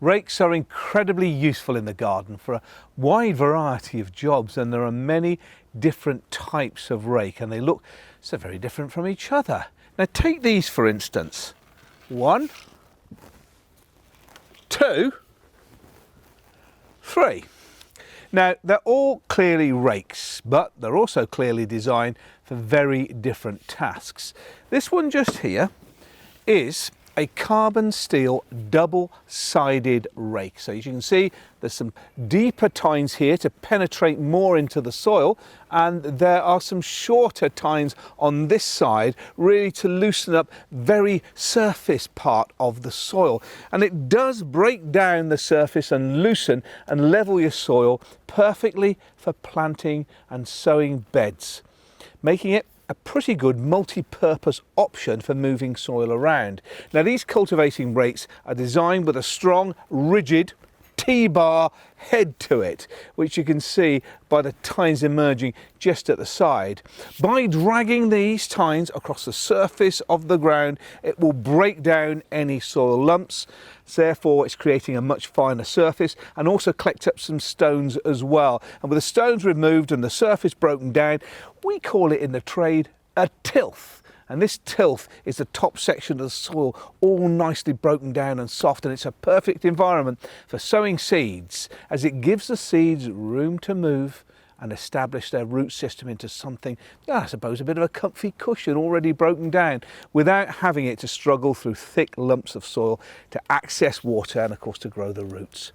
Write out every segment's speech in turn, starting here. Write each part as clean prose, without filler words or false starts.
Rakes are incredibly useful in the garden for a wide variety of jobs, and there are many different types of rake and they look so very different from each other. Now take these for instance. 1, 2, 3. Now they're all clearly rakes, but they're also clearly designed for very different tasks. This one just here is a carbon steel double-sided rake. So as you can see, there's some deeper tines here to penetrate more into the soil, and there are some shorter tines on this side really to loosen up very surface part of the soil. And it does break down the surface and loosen and level your soil perfectly for planting and sowing beds, making it a pretty good multi-purpose option for moving soil around. Now these cultivating rakes are designed with a strong, rigid T-bar head to it, which you can see by the tines emerging just at the side. By dragging these tines across the surface of the ground, it will break down any soil lumps. Therefore, it's creating a much finer surface and also collect up some stones as well. And with the stones removed and the surface broken down, we call it in the trade a tilth. And this tilth is the top section of the soil, all nicely broken down and soft, and it's a perfect environment for sowing seeds, as it gives the seeds room to move and establish their root system into something, I suppose, a bit of a comfy cushion already broken down, without having it to struggle through thick lumps of soil to access water and of course to grow the roots.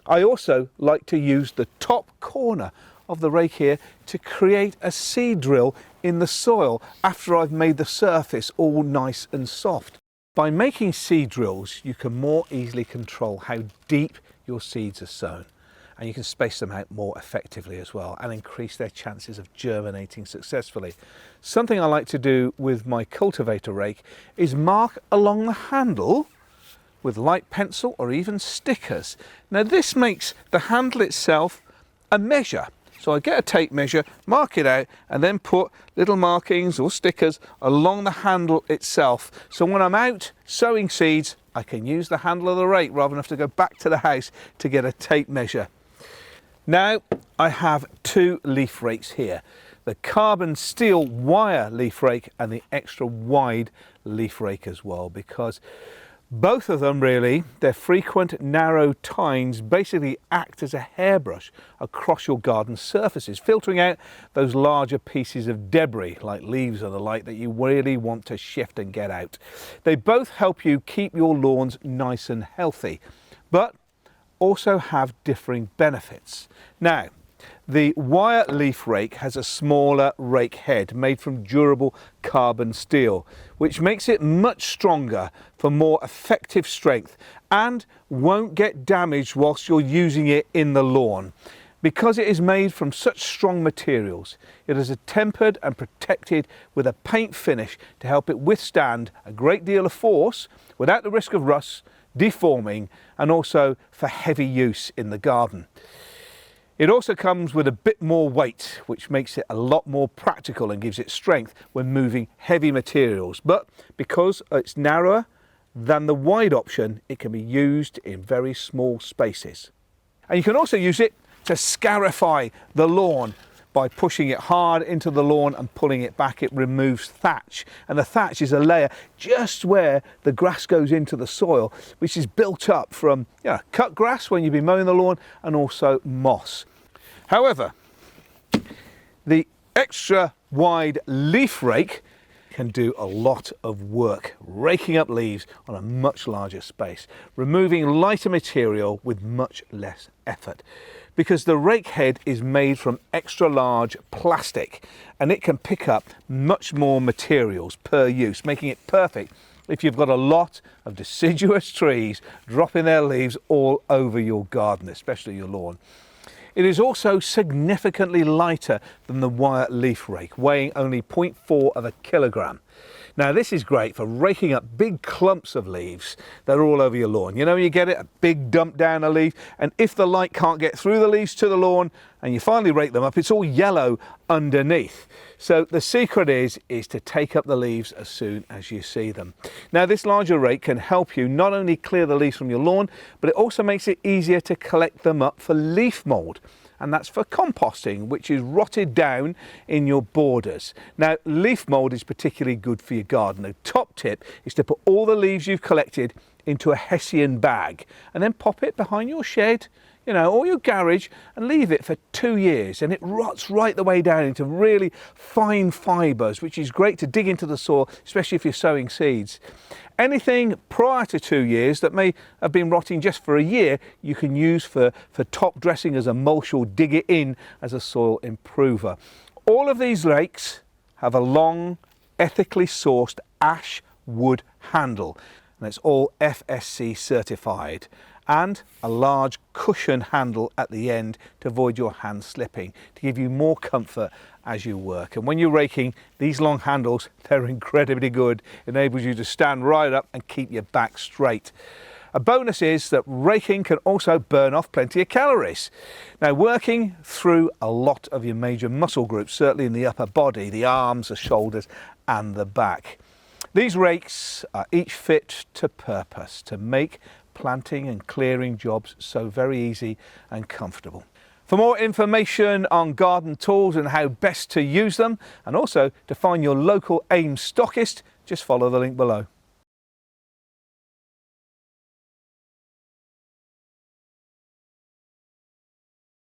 I also like to use the top corner of the rake here to create a seed drill in the soil after I've made the surface all nice and soft. By making seed drills, you can more easily control how deep your seeds are sown, and you can space them out more effectively as well and increase their chances of germinating successfully. Something I like to do with my cultivator rake is mark along the handle with light pencil or even stickers. Now this makes the handle itself a measure. So I get a tape measure, mark it out, and then put little markings or stickers along the handle itself. So when I'm out sowing seeds, I can use the handle of the rake rather than have to go back to the house to get a tape measure. Now I have 2 leaf rakes here, the carbon steel wire leaf rake and the extra wide leaf rake as well, because both of them really, their frequent narrow tines basically act as a hairbrush across your garden surfaces, filtering out those larger pieces of debris like leaves and the like that you really want to shift and get out. They both help you keep your lawns nice and healthy, but also have differing benefits. Now, the wire leaf rake has a smaller rake head made from durable carbon steel, which makes it much stronger for more effective strength and won't get damaged whilst you're using it in the lawn. Because it is made from such strong materials, it is tempered and protected with a paint finish to help it withstand a great deal of force without the risk of rust, deforming, and also for heavy use in the garden. It also comes with a bit more weight, which makes it a lot more practical and gives it strength when moving heavy materials. But because it's narrower than the wide option, it can be used in very small spaces. And you can also use it to scarify the lawn. By pushing it hard into the lawn and pulling it back, it removes thatch. And the thatch is a layer just where the grass goes into the soil, which is built up from cut grass when you've been mowing the lawn and also moss. However, the extra wide leaf rake can do a lot of work, raking up leaves on a much larger space, removing lighter material with much less effort. Because the rake head is made from extra large plastic and it can pick up much more materials per use, making it perfect if you've got a lot of deciduous trees dropping their leaves all over your garden, especially your lawn. It is also significantly lighter than the wire leaf rake, weighing only 0.4 of a kilogram. Now this is great for raking up big clumps of leaves that are all over your lawn. You know, you get it, a big dump down a leaf, and if the light can't get through the leaves to the lawn and you finally rake them up, it's all yellow underneath. So the secret is to take up the leaves as soon as you see them. Now this larger rake can help you not only clear the leaves from your lawn, but it also makes it easier to collect them up for leaf mould. And that's for composting, which is rotted down in your borders. Now, leaf mould is particularly good for your garden. The top tip is to put all the leaves you've collected into a Hessian bag and then pop it behind your shed, you know, or your garage, and leave it for 2 years, and it rots right the way down into really fine fibres, which is great to dig into the soil, especially if you're sowing seeds. Anything prior to 2 years that may have been rotting just for a year, you can use for top dressing as a mulch or dig it in as a soil improver. All of these rakes have a long, ethically sourced ash wood handle, and it's all FSC certified, and a large cushion handle at the end to avoid your hand slipping, to give you more comfort as you work. And when you're raking, these long handles, they're incredibly good. Enables you to stand right up and keep your back straight. A bonus is that raking can also burn off plenty of calories. Now, working through a lot of your major muscle groups, certainly in the upper body, the arms, the shoulders and the back. These rakes are each fit to purpose to make planting and clearing jobs so very easy and comfortable. For more information on garden tools and how best to use them, and also to find your local AMES stockist, just follow the link below.